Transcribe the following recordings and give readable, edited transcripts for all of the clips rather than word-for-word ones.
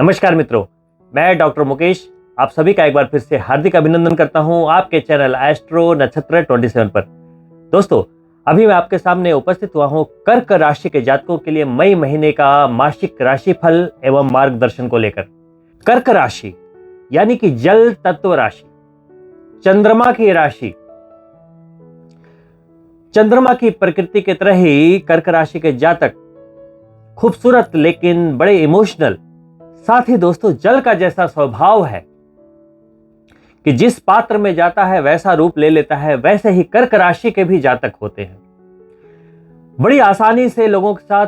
नमस्कार मित्रों, मैं डॉक्टर मुकेश आप सभी का एक बार फिर से हार्दिक अभिनंदन करता हूं आपके चैनल एस्ट्रो नक्षत्र 27 पर। दोस्तों, अभी मैं आपके सामने उपस्थित हुआ हूं कर्क राशि के जातकों के लिए मई महीने का मासिक राशिफल एवं मार्गदर्शन को लेकर। कर्क राशि यानी कि जल तत्व राशि, चंद्रमा की राशि। चंद्रमा की प्रकृति की तरह ही कर्क राशि के जातक खूबसूरत लेकिन बड़े इमोशनल, साथ ही दोस्तों जल का जैसा स्वभाव है कि जिस पात्र में जाता है वैसा रूप ले लेता है, वैसे ही कर्क राशि के भी जातक होते हैं। बड़ी आसानी से लोगों के साथ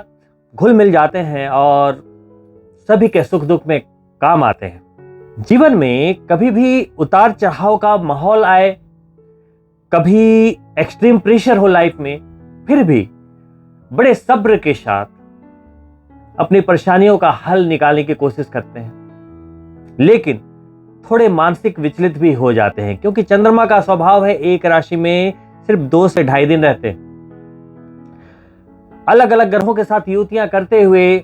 घुल मिल जाते हैं और सभी के सुख दुख में काम आते हैं। जीवन में कभी भी उतार चढ़ाव का माहौल आए, कभी एक्सट्रीम प्रेशर हो लाइफ में, फिर भी बड़े सब्र के साथ अपनी परेशानियों का हल निकालने की कोशिश करते हैं, लेकिन थोड़े मानसिक विचलित भी हो जाते हैं क्योंकि चंद्रमा का स्वभाव है एक राशि में सिर्फ 2 से ढाई दिन रहते हैं। अलग अलग ग्रहों के साथ युतियां करते हुए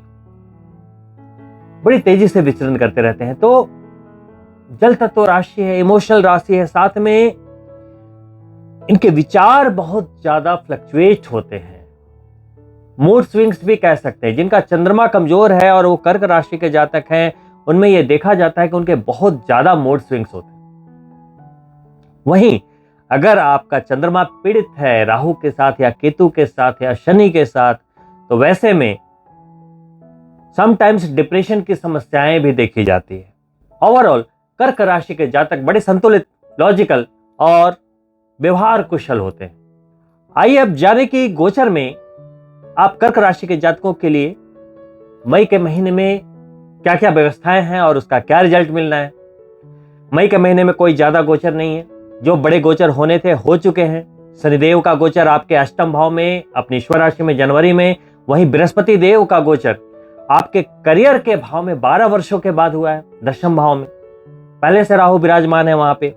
बड़ी तेजी से विचरण करते रहते हैं। तो जल तत्व राशि है, इमोशनल राशि है, साथ में इनके विचार बहुत ज्यादा फ्लक्चुएट होते हैं, मूड स्विंग्स भी कह सकते हैं। जिनका चंद्रमा कमजोर है और वो कर्क राशि के जातक हैं, उनमें यह देखा जाता है कि उनके बहुत ज्यादा मूड स्विंग्स होते हैं। वहीं अगर आपका चंद्रमा पीड़ित है राहु के साथ या केतु के साथ या शनि के साथ, तो वैसे में समटाइम्स डिप्रेशन की समस्याएं भी देखी जाती है। ओवरऑल कर्क राशि के जातक बड़े संतुलित, लॉजिकल और व्यवहार कुशल होते हैं। आइए अब जाने की गोचर में आप कर्क राशि के जातकों के लिए मई के महीने में क्या क्या व्यवस्थाएं हैं और उसका क्या रिजल्ट मिलना है। मई के महीने में कोई ज्यादा गोचर नहीं है, जो बड़े गोचर होने थे हो चुके हैं। शनिदेव का गोचर आपके अष्टम भाव में अपनी ईश्वर राशि में जनवरी में, वहीं बृहस्पति देव का गोचर आपके करियर के भाव में 12 वर्षों के बाद हुआ है, दशम भाव में। पहले से राहु विराजमान है वहां पे।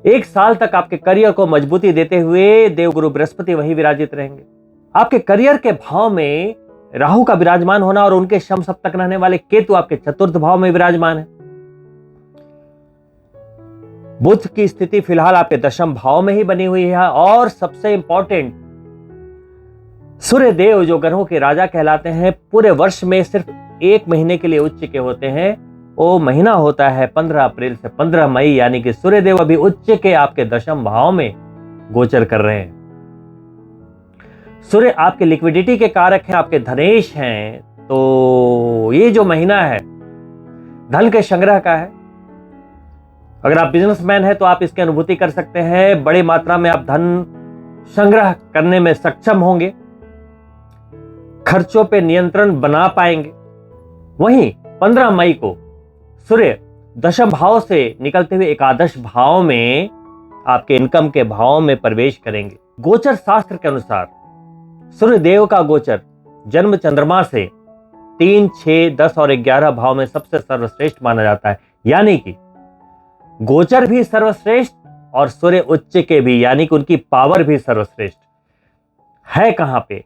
1 साल तक आपके करियर को मजबूती देते हुए देवगुरु बृहस्पति वही विराजित रहेंगे। आपके करियर के भाव में राहु का विराजमान होना और उनके शम सप्तक रहने वाले केतु आपके चतुर्थ भाव में विराजमान है। बुध की स्थिति फिलहाल आपके दशम भाव में ही बनी हुई है और सबसे इंपॉर्टेंट, सूर्य देव जो ग्रहों के राजा कहलाते हैं, पूरे वर्ष में सिर्फ 1 महीने के लिए उच्च के होते हैं। वो महीना होता है 15 अप्रैल से 15 मई, यानी कि सूर्य देव अभी उच्च के आपके दशम भाव में गोचर कर रहे हैं। सूर्य आपके लिक्विडिटी के कारक हैं, आपके धनेश हैं, तो ये जो महीना है धन के संग्रह का है। अगर आप बिजनेसमैन हैं तो आप इसकी अनुभूति कर सकते हैं। बड़ी मात्रा में आप धन संग्रह करने में सक्षम होंगे, खर्चों पे नियंत्रण बना पाएंगे। वहीं 15 मई को सूर्य दशम भाव से निकलते हुए एकादश भाव में आपके इनकम के भाव में प्रवेश करेंगे। गोचर शास्त्र के अनुसार सूर्य देव का गोचर जन्म चंद्रमा से 3, 6, 10 और 11 भाव में सबसे सर्वश्रेष्ठ माना जाता है, यानी कि गोचर भी सर्वश्रेष्ठ और सूर्य उच्च के भी, यानी कि उनकी पावर भी सर्वश्रेष्ठ है। कहां पे?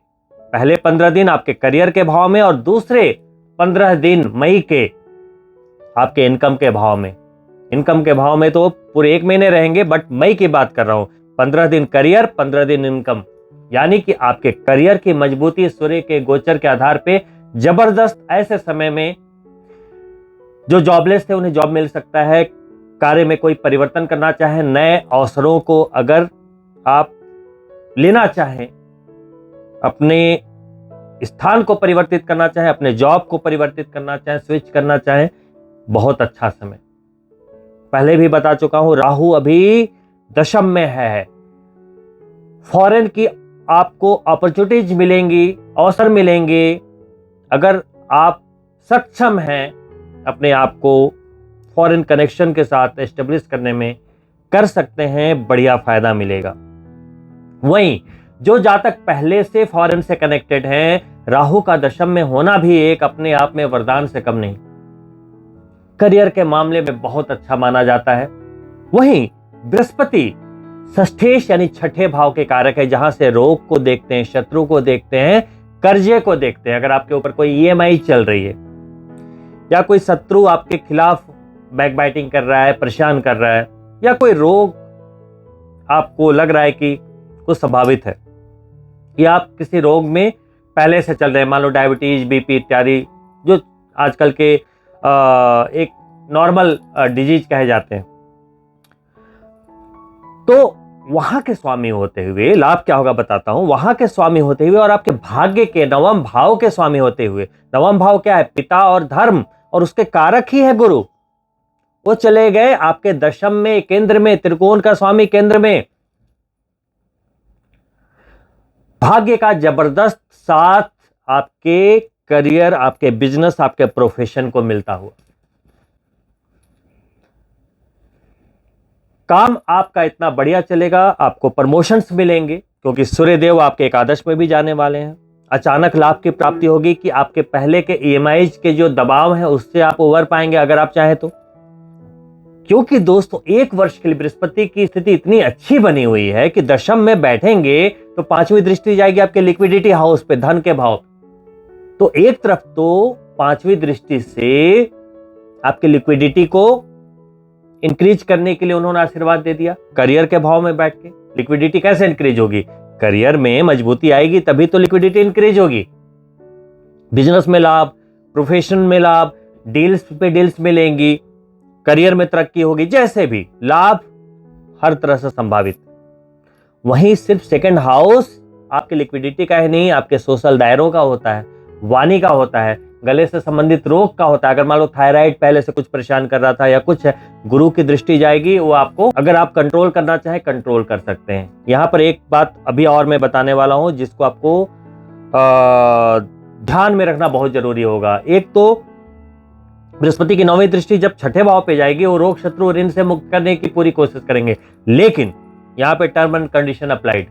पहले 15 दिन आपके करियर के भाव में और दूसरे 15 दिन मई के आपके इनकम के भाव में। इनकम के भाव में तो पूरे 1 महीने रहेंगे, बट मई की बात कर रहा हूं। 15 दिन करियर, 15 दिन इनकम, यानी कि आपके करियर की मजबूती सूर्य के गोचर के आधार पे जबरदस्त। ऐसे समय में जो जॉबलेस थे उन्हें जॉब मिल सकता है। कार्य में कोई परिवर्तन करना चाहे, नए अवसरों को अगर आप लेना चाहें, अपने स्थान को परिवर्तित करना चाहें, अपने जॉब को परिवर्तित करना चाहें, स्विच करना चाहें, बहुत अच्छा समय। पहले भी बता चुका हूं, राहु अभी दशम में है। फॉरेन की आपको अपॉर्चुनिटीज मिलेंगी, अवसर मिलेंगे। अगर आप सक्षम हैं अपने आप को फॉरेन कनेक्शन के साथ एस्टेब्लिश करने में, कर सकते हैं, बढ़िया फायदा मिलेगा। वहीं जो जातक पहले से फॉरेन से कनेक्टेड हैं, राहु का दशम में होना भी एक अपने आप में वरदान से कम नहीं। करियर के मामले में बहुत अच्छा माना जाता है। वहीं बृहस्पति षष्ठेश यानी छठे भाव के कारक है, जहां से रोग को देखते हैं, शत्रु को देखते हैं, कर्जे को देखते हैं। अगर आपके ऊपर कोई ईएमआई चल रही है, या कोई शत्रु आपके खिलाफ बैकबाइटिंग कर रहा है, परेशान कर रहा है, या कोई रोग आपको लग रहा है कि कुछ संभावित है, या आप किसी रोग में पहले से चल रहे हैं, मान लो डायबिटीज, बीपी इत्यादि, जो आजकल के एक नॉर्मल डिजीज कहे जाते हैं, तो वहां के स्वामी होते हुए लाभ क्या होगा बताता हूं। वहां के स्वामी होते हुए और आपके भाग्य के नवम भाव के स्वामी होते हुए, नवम भाव क्या है? पिता और धर्म, और उसके कारक ही है गुरु। वो चले गए आपके दशम में, केंद्र में, त्रिकोण का स्वामी केंद्र में। भाग्य का जबरदस्त साथ आपके करियर, आपके बिजनेस, आपके प्रोफेशन को मिलता हुआ। काम आपका इतना बढ़िया चलेगा, आपको प्रमोशंस मिलेंगे, क्योंकि सूर्यदेव आपके एकादश में भी जाने वाले हैं। अचानक लाभ की प्राप्ति होगी कि आपके पहले के ईएमआईज के जो दबाव है उससे आप उबर पाएंगे, अगर आप चाहें तो। क्योंकि दोस्तों, एक वर्ष के लिए बृहस्पति की स्थिति इतनी अच्छी बनी हुई है कि दशम में बैठेंगे तो पांचवी दृष्टि जाएगी आपके लिक्विडिटी हाउस पे, धन के भाव। तो एक तरफ तो पांचवी दृष्टि से आपकी लिक्विडिटी को इंक्रीज करने के लिए उन्होंने आशीर्वाद दे दिया। करियर के भाव में बैठ के लिक्विडिटी कैसे इंक्रीज होगी? करियर में मजबूती आएगी तभी तो लिक्विडिटी इंक्रीज होगी। बिजनेस में लाभ, प्रोफेशन में लाभ, डील्स पे डील्स मिलेंगी, करियर में तरक्की होगी, जैसे भी लाभ हर तरह से संभावित। वहीं सिर्फ सेकंड हाउस आपके लिक्विडिटी का ही नहीं, आपके सोशल दायरों का होता है, वाणी का होता है, गले से संबंधित रोग का होता है। अगर मान लो थायराइड पहले से कुछ परेशान कर रहा था या कुछ है, गुरु की दृष्टि जाएगी, वो आपको, अगर आप कंट्रोल करना चाहें, कंट्रोल कर सकते हैं। यहां पर एक बात अभी और मैं बताने वाला हूं जिसको आपको ध्यान में रखना बहुत जरूरी होगा। एक तो बृहस्पति की नौवीं दृष्टि जब छठे भाव पे जाएगी, वो रोग, शत्रु, ऋण से मुक्त करने की पूरी कोशिश करेंगे, लेकिन यहां पे टर्म एंड कंडीशन अप्लाइड।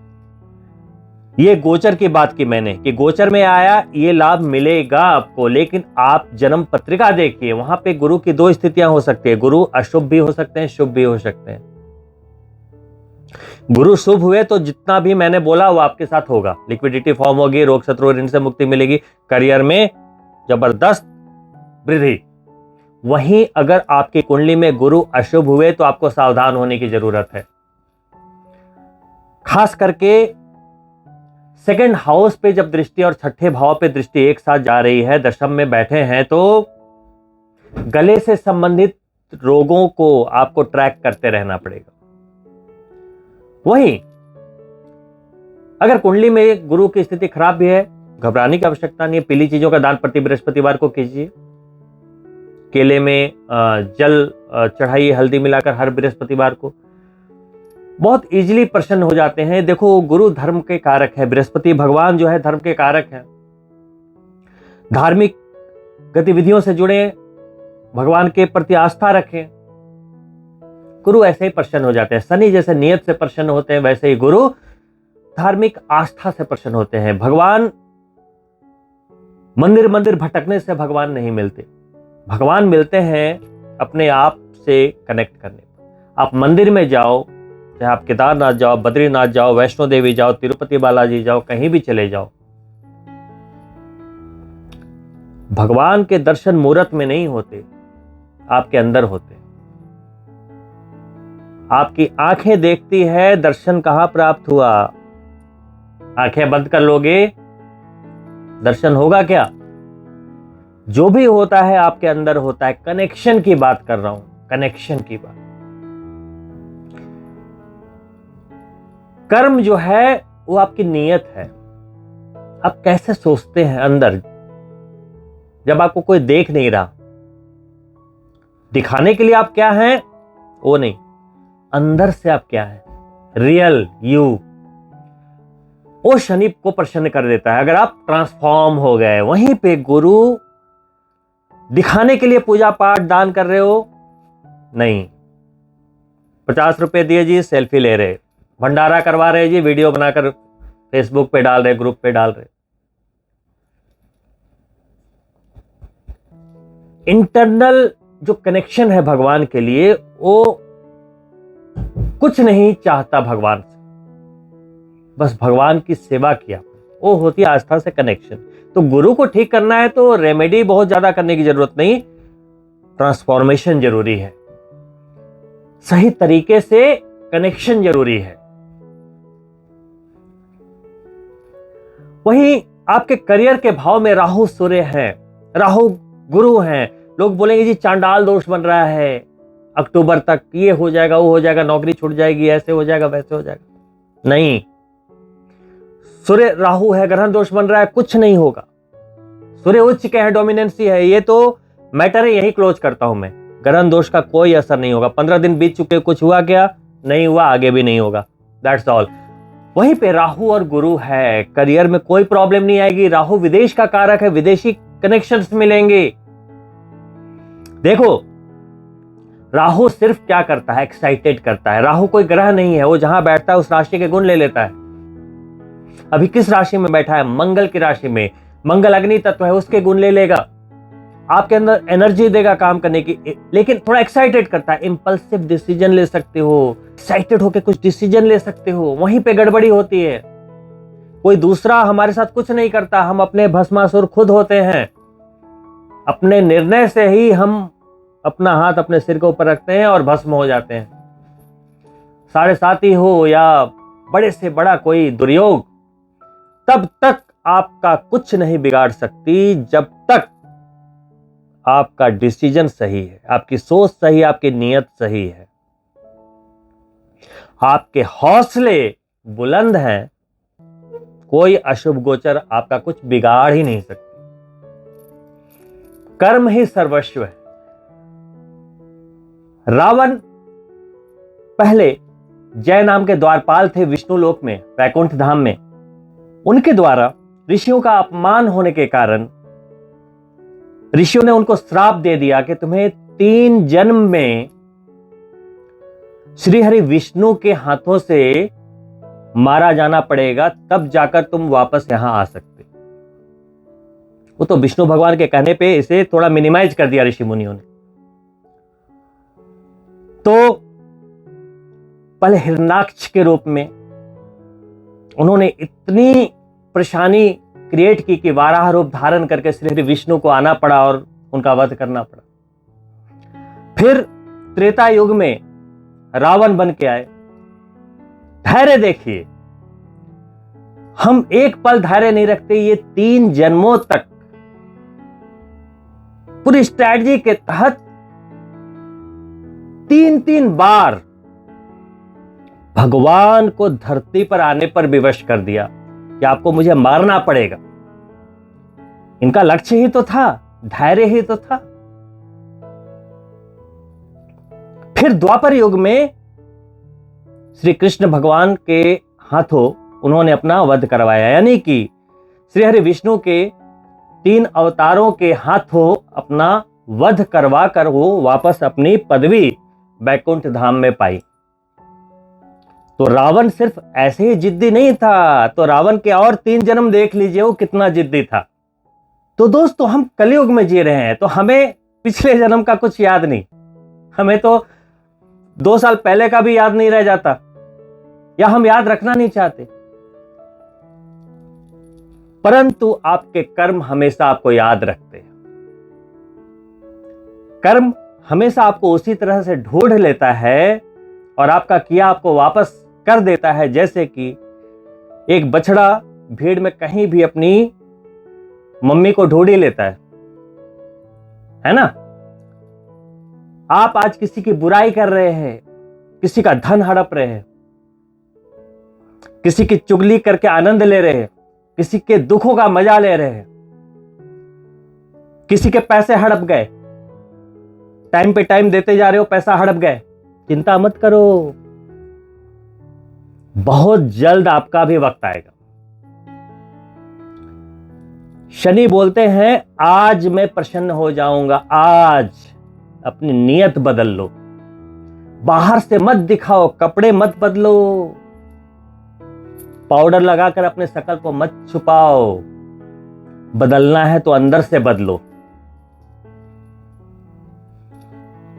ये गोचर की बात की मैंने कि गोचर में आया, ये लाभ मिलेगा आपको, लेकिन आप जन्म पत्रिका देखिए, वहां पे गुरु की दो स्थितियां हो सकती है। गुरु अशुभ भी हो सकते हैं, शुभ भी हो सकते हैं। गुरु शुभ हुए तो जितना भी मैंने बोला वो आपके साथ होगा, लिक्विडिटी फॉर्म होगी, रोग, शत्रु, ऋण से मुक्ति मिलेगी, करियर में जबरदस्त वृद्धि। वहीं अगर आपकी कुंडली में गुरु अशुभ हुए तो आपको सावधान होने की जरूरत है। खास करके सेकंड हाउस पे जब दृष्टि और छठे भाव पे दृष्टि एक साथ जा रही है, दशम में बैठे हैं, तो गले से संबंधित रोगों को आपको ट्रैक करते रहना पड़ेगा। वहीं अगर कुंडली में गुरु की स्थिति खराब भी है, घबराने की आवश्यकता नहीं है। पीली चीजों का दान प्रति बृहस्पतिवार को कीजिए। केले में जल चढ़ाइए, हल्दी मिलाकर, हर बृहस्पतिवार को। बहुत इजीली प्रसन्न हो जाते हैं। देखो, गुरु धर्म के कारक है, बृहस्पति भगवान जो है धर्म के कारक है। धार्मिक गतिविधियों से जुड़े, भगवान के प्रति आस्था रखें, गुरु ऐसे ही प्रसन्न हो जाते हैं। शनि जैसे नियत से प्रसन्न होते हैं, वैसे ही गुरु धार्मिक आस्था से प्रसन्न होते हैं। भगवान मंदिर मंदिर भटकने से भगवान नहीं मिलते, भगवान मिलते हैं अपने आप से कनेक्ट करने। आप मंदिर में जाओ, चाहे आप केदारनाथ जाओ, बद्रीनाथ जाओ, वैष्णो देवी जाओ, तिरुपति बालाजी जाओ, कहीं भी चले जाओ, भगवान के दर्शन मूर्त में नहीं होते, आपके अंदर होते। आपकी आंखें देखती है, दर्शन कहां प्राप्त हुआ? आंखें बंद कर लोगे, दर्शन होगा क्या? जो भी होता है आपके अंदर होता है। कनेक्शन की बात कर रहा हूं, कनेक्शन की बात। कर्म जो है वो आपकी नीयत है, आप कैसे सोचते हैं अंदर, जब आपको कोई देख नहीं रहा। दिखाने के लिए आप क्या हैं वो नहीं, अंदर से आप क्या हैं, रियल यू। वो शनि को प्रसन्न कर देता है अगर आप ट्रांसफॉर्म हो गए। वहीं पे गुरु दिखाने के लिए पूजा पाठ दान कर रहे हो नहीं, 50 रुपए दिए जी, सेल्फी ले रहे, भंडारा करवा रहे जी, वीडियो बनाकर फेसबुक पे डाल रहे, ग्रुप पे डाल रहे। इंटरनल जो कनेक्शन है भगवान के लिए, वो कुछ नहीं चाहता भगवान से, बस भगवान की सेवा किया, वो होती है आस्था से कनेक्शन। तो गुरु को ठीक करना है तो रेमेडी बहुत ज्यादा करने की जरूरत नहीं, ट्रांसफॉर्मेशन जरूरी है, सही तरीके से कनेक्शन जरूरी है। वहीं आपके करियर के भाव में राहु सूर्य है, राहु गुरु हैं। लोग बोलेंगे जी चांडाल दोष बन रहा है, अक्टूबर तक ये हो जाएगा, वो हो जाएगा, नौकरी छूट जाएगी, ऐसे हो जाएगा, वैसे हो जाएगा। नहीं, सूर्य राहु है, ग्रहण दोष बन रहा है, कुछ नहीं होगा। सूर्य उच्च के है, डोमिनेंसी है, ये तो मैटर है, यही क्लोज करता हूं मैं। ग्रहण दोष का कोई असर नहीं होगा। 15 दिन बीत चुके, कुछ हुआ क्या? नहीं हुआ, आगे भी नहीं होगा। That's all. वहीं पे राहु और गुरु है, करियर में कोई प्रॉब्लम नहीं आएगी। राहु विदेश का कारक है, विदेशी कनेक्शंस मिलेंगे। देखो, राहु सिर्फ क्या करता है? एक्साइटेड करता है। राहु कोई ग्रह नहीं है, वो जहां बैठता है उस राशि के गुण ले लेता है। अभी किस राशि में बैठा है? मंगल की राशि में। मंगल अग्नि तत्व है, उसके गुण ले लेगा, आपके अंदर एनर्जी देगा काम करने की, लेकिन थोड़ा एक्साइटेड करता है। इंपल्सिव डिसीजन ले सकते हो, एक्साइटेड होकर कुछ डिसीजन ले सकते हो, वहीं पे गड़बड़ी होती है। कोई दूसरा हमारे साथ कुछ नहीं करता, हम अपने भस्मासुर खुद होते हैं। अपने निर्णय से ही हम अपना हाथ अपने सिर के ऊपर रखते हैं और भस्म हो जाते हैं। 7.5 हो या बड़े से बड़ा कोई दुर्योग, तब तक आपका कुछ नहीं बिगाड़ सकती जब तक आपका डिसीजन सही है, आपकी सोच सही, आपकी नीयत सही है, आपके हौसले बुलंद हैं, कोई अशुभ गोचर आपका कुछ बिगाड़ ही नहीं सकती। कर्म ही सर्वस्व है। रावण पहले जय नाम के द्वारपाल थे विष्णु लोक में, वैकुंठ धाम में। उनके द्वारा ऋषियों का अपमान होने के कारण ऋषियों ने उनको श्राप दे दिया कि तुम्हें 3 जन्म में श्री हरि विष्णु के हाथों से मारा जाना पड़ेगा, तब जाकर तुम वापस यहां आ सकते। वो तो विष्णु भगवान के कहने पे इसे थोड़ा मिनिमाइज कर दिया ऋषि मुनियों ने। तो पहले हिरण्याक्ष के रूप में उन्होंने इतनी परेशानी क्रिएट की कि वाराह रूप धारण करके श्री हरि विष्णु को आना पड़ा और उनका वध करना पड़ा। फिर त्रेता युग में रावण बन के आए। धैर्य देखिए, हम एक पल धैर्य नहीं रखते। ये 3 जन्मों तक पूरी स्ट्रैटेजी के तहत 3 बार भगवान को धरती पर आने पर विवश कर दिया कि आपको मुझे मारना पड़ेगा। इनका लक्ष्य ही तो था, धैर्य ही तो था। फिर द्वापर युग में श्री कृष्ण भगवान के हाथों उन्होंने अपना वध करवाया, यानी कि श्री हरि विष्णु के 3 अवतारों के हाथों अपना वध करवा कर वो वापस अपनी पदवी वैकुंठ धाम में पाई। तो रावण सिर्फ ऐसे ही जिद्दी नहीं था, तो रावण के और 3 जन्म देख लीजिए वो कितना जिद्दी था। तो दोस्तों, हम कलयुग में जी रहे हैं, तो हमें पिछले जन्म का कुछ याद नहीं, हमें तो 2 साल पहले का भी याद नहीं रह जाता, या हम याद रखना नहीं चाहते। परंतु आपके कर्म हमेशा आपको याद रखते हैं। कर्म हमेशा आपको उसी तरह से ढूंढ लेता है और आपका किया आपको वापस कर देता है। जैसे कि एक बछड़ा भीड़ में कहीं भी अपनी मम्मी को ढूंढ ही लेता है ना। आप आज किसी की बुराई कर रहे हैं, किसी का धन हड़प रहे हैं, किसी की चुगली करके आनंद ले रहे हैं, किसी के दुखों का मजा ले रहे हैं, किसी के पैसे हड़प गए, टाइम पे टाइम देते जा रहे हो, पैसा हड़प गए, चिंता मत करो, बहुत जल्द आपका भी वक्त आएगा। शनि बोलते हैं आज मैं प्रसन्न हो जाऊंगा। आज अपनी नीयत बदल लो, बाहर से मत दिखाओ, कपड़े मत बदलो, पाउडर लगाकर अपने शकल को मत छुपाओ। बदलना है तो अंदर से बदलो।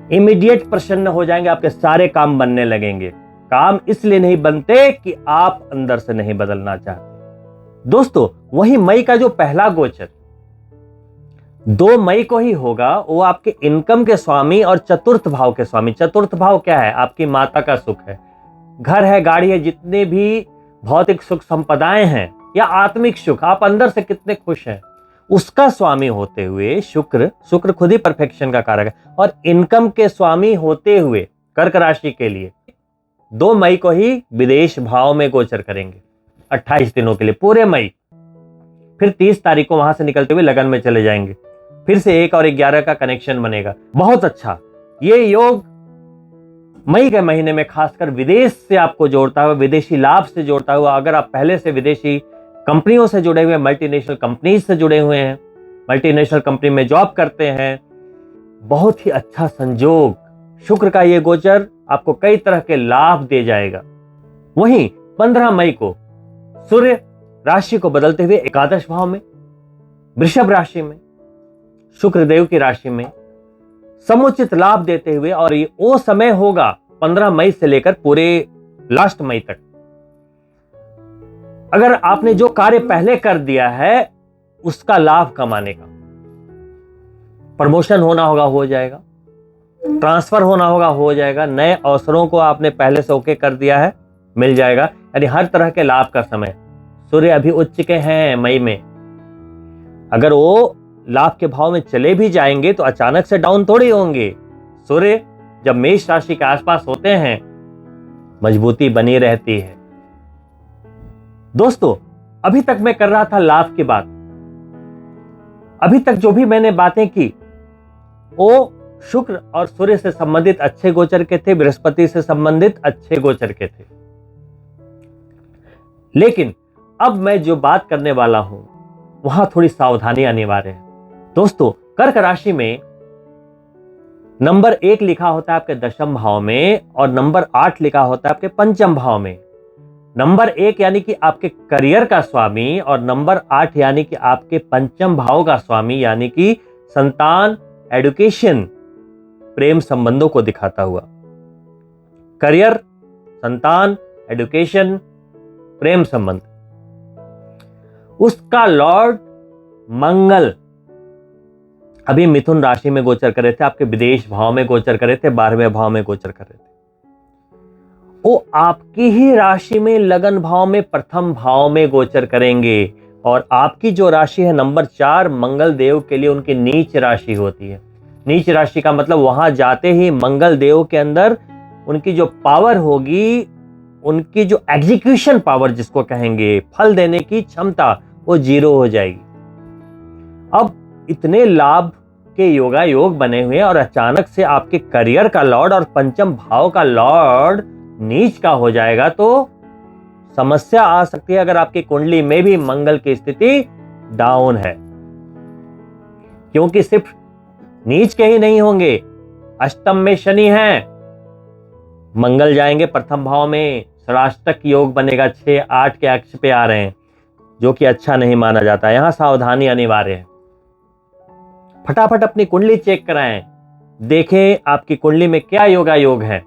इमीडिएट प्रसन्न हो जाएंगे, आपके सारे काम बनने लगेंगे। काम इसलिए नहीं बनते कि आप अंदर से नहीं बदलना चाहते। दोस्तों, वही मई का जो पहला गोचर 2 मई को ही होगा, वो आपके इनकम के स्वामी और चतुर्थ भाव के स्वामी। चतुर्थ भाव क्या है? आपकी माता का सुख है, घर है, गाड़ी है, जितने भी भौतिक सुख संपदाएं हैं या आत्मिक सुख, आप अंदर से कितने खुश हैं, उसका स्वामी होते हुए शुक्र खुद ही परफेक्शन का कारक है, और इनकम के स्वामी होते हुए कर्क राशि के लिए 2 मई को ही विदेश भाव में गोचर करेंगे 28 दिनों के लिए, पूरे मई। फिर 30 तारीख को वहां से निकलते हुए लगन में चले जाएंगे। फिर से 1 और 11 का कनेक्शन बनेगा, बहुत अच्छा। ये योग मई के महीने में खासकर विदेश से आपको जोड़ता हुआ, विदेशी लाभ से जोड़ता हुआ, अगर आप पहले से विदेशी कंपनियों से जुड़े हुए, मल्टीनेशनल कंपनीज से जुड़े हुए हैं, मल्टीनेशनल कंपनी में जॉब करते हैं, बहुत ही अच्छा संजोग। शुक्र का ये गोचर आपको कई तरह के लाभ दे जाएगा। वहीं 15 मई को सूर्य राशि को बदलते हुए एकादश भाव में, वृषभ राशि में, शुक्रदेव की राशि में समुचित लाभ देते हुए, और ये वो समय होगा 15 मई से लेकर पूरे लास्ट मई तक। अगर आपने जो कार्य पहले कर दिया है उसका लाभ कमाने का, प्रमोशन होना होगा हो जाएगा, ट्रांसफर होना होगा हो जाएगा, नए अवसरों को आपने पहले से ओके कर दिया है, मिल जाएगा। यानी हर तरह के लाभ का समय। सूर्य अभी उच्च के हैं मई में, अगर वो लाभ के भाव में चले भी जाएंगे तो अचानक से डाउन थोड़ी होंगे। सूर्य जब मेष राशि के आसपास होते हैं मजबूती बनी रहती है। दोस्तों, अभी तक मैं कर रहा था लाभ की बात। अभी तक जो भी मैंने बातें की वो शुक्र और सूर्य से संबंधित अच्छे गोचर के थे, बृहस्पति से संबंधित अच्छे गोचर के थे। लेकिन अब मैं जो बात करने वाला हूं वहां थोड़ी सावधानी अनिवार्य है। दोस्तों, कर्क राशि में नंबर 1 लिखा होता है आपके दशम भाव में, और नंबर 8 लिखा होता है आपके पंचम भाव में। नंबर 1 यानी कि आपके करियर का स्वामी, और नंबर 8 यानी कि आपके पंचम भाव का स्वामी, यानी कि संतान, एडुकेशन, प्रेम संबंधों को दिखाता हुआ। करियर, संतान, एडुकेशन, प्रेम संबंध, उसका लॉर्ड मंगल अभी मिथुन राशि में गोचर कर रहे थे, आपके विदेश भाव में गोचर कर रहे थे, 12वें भाव में गोचर कर रहे थे। वो आपकी ही राशि में लगन भाव में प्रथम भाव में गोचर करेंगे, और आपकी जो राशि है नंबर 4 मंगल देव के लिए उनकी नीच राशि होती है। नीच राशि का मतलब वहां जाते ही मंगल देव के अंदर उनकी जो पावर होगी, उनकी जो एग्जीक्यूशन पावर जिसको कहेंगे, फल देने की क्षमता, वो 0 हो जाएगी। अब इतने लाभ के योगायोग बने हुए, और अचानक से आपके करियर का लॉर्ड और पंचम भाव का लॉर्ड नीच का हो जाएगा तो समस्या आ सकती है। अगर आपकी कुंडली में भी मंगल की स्थिति डाउन है, क्योंकि सिर्फ नीच के ही नहीं होंगे, अष्टम में शनि है, मंगल जाएंगे प्रथम भाव में, षडाष्टक योग बनेगा, 6-8 के अक्ष पे आ रहे हैं, जो कि अच्छा नहीं माना जाता। यहां सावधानी अनिवार्य है। फटाफट अपनी कुंडली चेक कराएं, देखें आपकी कुंडली में क्या योगा योग है।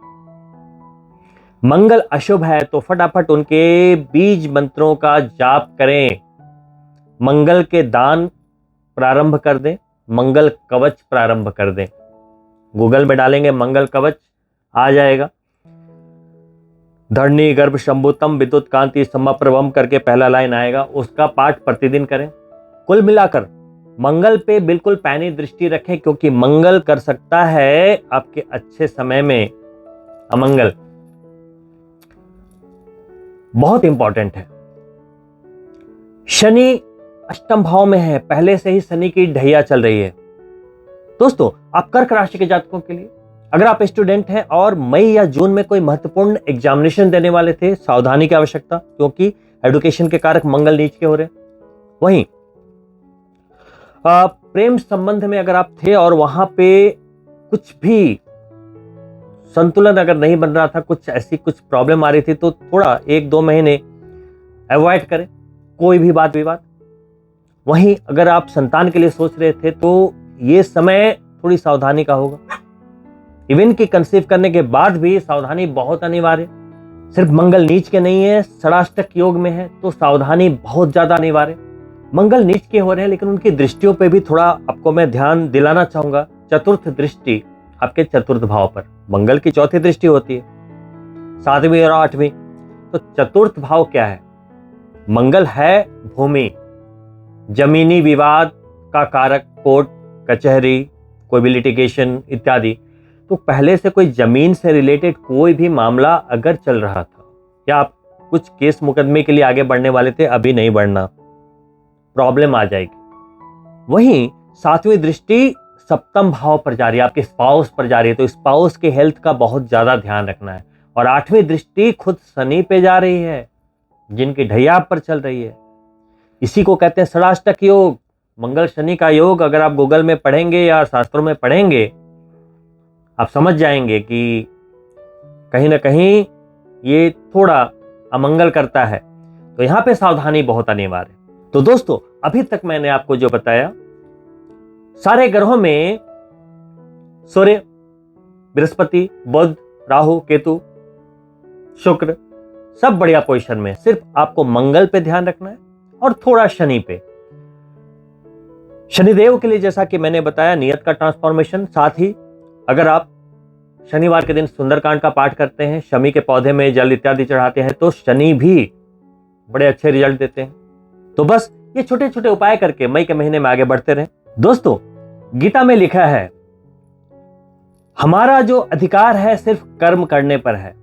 मंगल अशुभ है तो फटाफट उनके बीज मंत्रों का जाप करें, मंगल के दान प्रारंभ कर दें, मंगल कवच प्रारंभ कर दें। गूगल में डालेंगे मंगल कवच, आ जाएगा। धरणी गर्भ शंभुतम विद्युत कांति समप्रभम करके पहला लाइन आएगा, उसका पाठ प्रतिदिन करें। कुल मिलाकर मंगल पे बिल्कुल पैनी दृष्टि रखें, क्योंकि मंगल कर सकता है आपके अच्छे समय में अमंगल। बहुत इंपॉर्टेंट है। शनि अष्टम भाव में है, पहले से ही शनि की ढैया चल रही है। दोस्तों, आप कर्क राशि के जातकों के लिए, अगर आप स्टूडेंट हैं और मई या जून में कोई महत्वपूर्ण एग्जामिनेशन देने वाले थे, सावधानी की आवश्यकता, क्योंकि एडुकेशन के कारक मंगल नीच के हो रहे। वहीं प्रेम संबंध में अगर आप थे और वहां पे कुछ भी संतुलन अगर नहीं बन रहा था, कुछ प्रॉब्लम आ रही थी, तो थोड़ा 1-2 महीने अवॉइड करें कोई भी बात विवाद। वहीं अगर आप संतान के लिए सोच रहे थे तो ये समय थोड़ी सावधानी का होगा। इवन की कंसीव करने के बाद भी सावधानी बहुत अनिवार्य। सिर्फ मंगल नीच के नहीं है, षडाष्टक योग में है तो सावधानी बहुत ज्यादा अनिवार्य। मंगल नीच के हो रहे हैं, लेकिन उनकी दृष्टियों पे भी थोड़ा आपको मैं ध्यान दिलाना चाहूंगा। चतुर्थ दृष्टि आपके चतुर्थ भाव पर, मंगल की चौथी दृष्टि होती है, 7वीं और 8वीं। तो चतुर्थ भाव क्या है? मंगल है भूमि, जमीनी विवाद का कारक, कोर्ट कचहरी, कोई भी लिटिगेशन इत्यादि। तो पहले से कोई जमीन से रिलेटेड कोई भी मामला अगर चल रहा था, या आप कुछ केस मुकदमे के लिए आगे बढ़ने वाले थे, अभी नहीं बढ़ना, प्रॉब्लम आ जाएगी। वहीं 7वीं दृष्टि सप्तम भाव पर जा रही है, आपके स्पाउस पर जा रही है, तो स्पाउस के हेल्थ का बहुत ज्यादा ध्यान रखना है। और 8वीं दृष्टि खुद शनि पे जा रही है, जिनकी ढैया पर चल रही है। इसी को कहते हैं षडाष्टक योग, मंगल शनि का योग। अगर आप गूगल में पढ़ेंगे या शास्त्रों में पढ़ेंगे, आप समझ जाएंगे कि कहीं ना कहीं ये थोड़ा अमंगल करता है। तो यहां पे सावधानी बहुत अनिवार्य है। तो दोस्तों, अभी तक मैंने आपको जो बताया, सारे ग्रहों में सूर्य, बृहस्पति, बुध, राहु, केतु, शुक्र सब बढ़िया पोजीशन में। सिर्फ आपको मंगल पे ध्यान रखना है और थोड़ा शनि पे। शनिदेव के लिए जैसा कि मैंने बताया, नियत का ट्रांसफॉर्मेशन। साथ ही अगर आप शनिवार के दिन सुंदरकांड का पाठ करते हैं, शमी के पौधे में जल इत्यादि चढ़ाते हैं, तो शनि भी बड़े अच्छे रिजल्ट देते हैं। तो बस ये छोटे छोटे उपाय करके मई के महीने में आगे बढ़ते रहें। दोस्तों, गीता में लिखा है, हमारा जो अधिकार है सिर्फ कर्म करने पर है,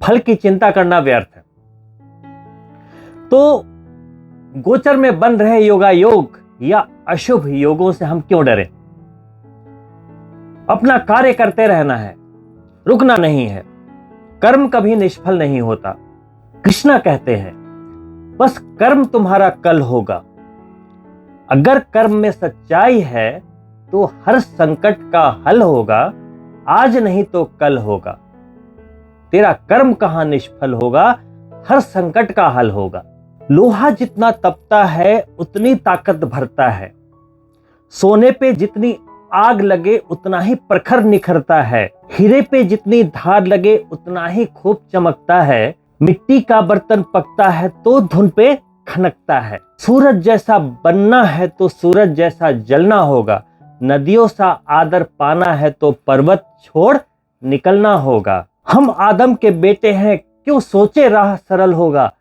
फल की चिंता करना व्यर्थ है। तो गोचर में बन रहे योगायोग या अशुभ योगों से हम क्यों डरें? अपना कार्य करते रहना है, रुकना नहीं है। कर्म कभी निष्फल नहीं होता। कृष्णा कहते हैं, बस कर्म तुम्हारा कल होगा। अगर कर्म में सच्चाई है तो हर संकट का हल होगा, आज नहीं तो कल होगा। तेरा कर्म कहां निष्फल होगा, हर संकट का हल होगा। लोहा जितना तपता है उतनी ताकत भरता है। सोने पे जितनी आग लगे उतना ही प्रखर निखरता है। हीरे पे जितनी धार लगे उतना ही खूब चमकता है। मिट्टी का बर्तन पकता है तो धुन पे खनकता है। सूरज जैसा बनना है तो सूरज जैसा जलना होगा। नदियों सा आदर पाना है तो पर्वत छोड़ निकलना होगा। हम आदम के बेटे हैं, क्यों सोचे राह सरल होगा।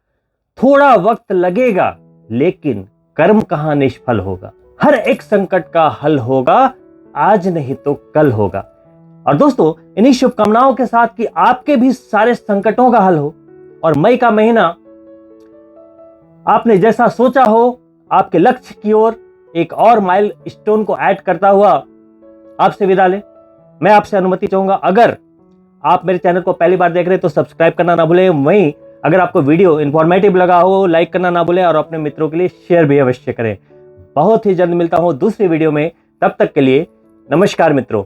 थोड़ा वक्त लगेगा लेकिन कर्म कहां निष्फल होगा। हर एक संकट का हल होगा, आज नहीं तो कल होगा। और दोस्तों, इन्हीं शुभकामनाओं के साथ कि आपके भी सारे संकटों का हल हो और मई का महीना आपने जैसा सोचा हो, आपके लक्ष्य की ओर एक और माइलस्टोन को ऐड करता हुआ आपसे विदा ले। मैं आपसे अनुमति चाहूंगा, अगर आप मेरे चैनल को पहली बार देख रहे हैं तो सब्सक्राइब करना ना भूलें। वहीं अगर आपको वीडियो इंफॉर्मेटिव लगा हो, लाइक करना ना भूलें और अपने मित्रों के लिए शेयर भी अवश्य करें। बहुत ही जल्द मिलता हूं दूसरी वीडियो में, तब तक के लिए नमस्कार मित्रों।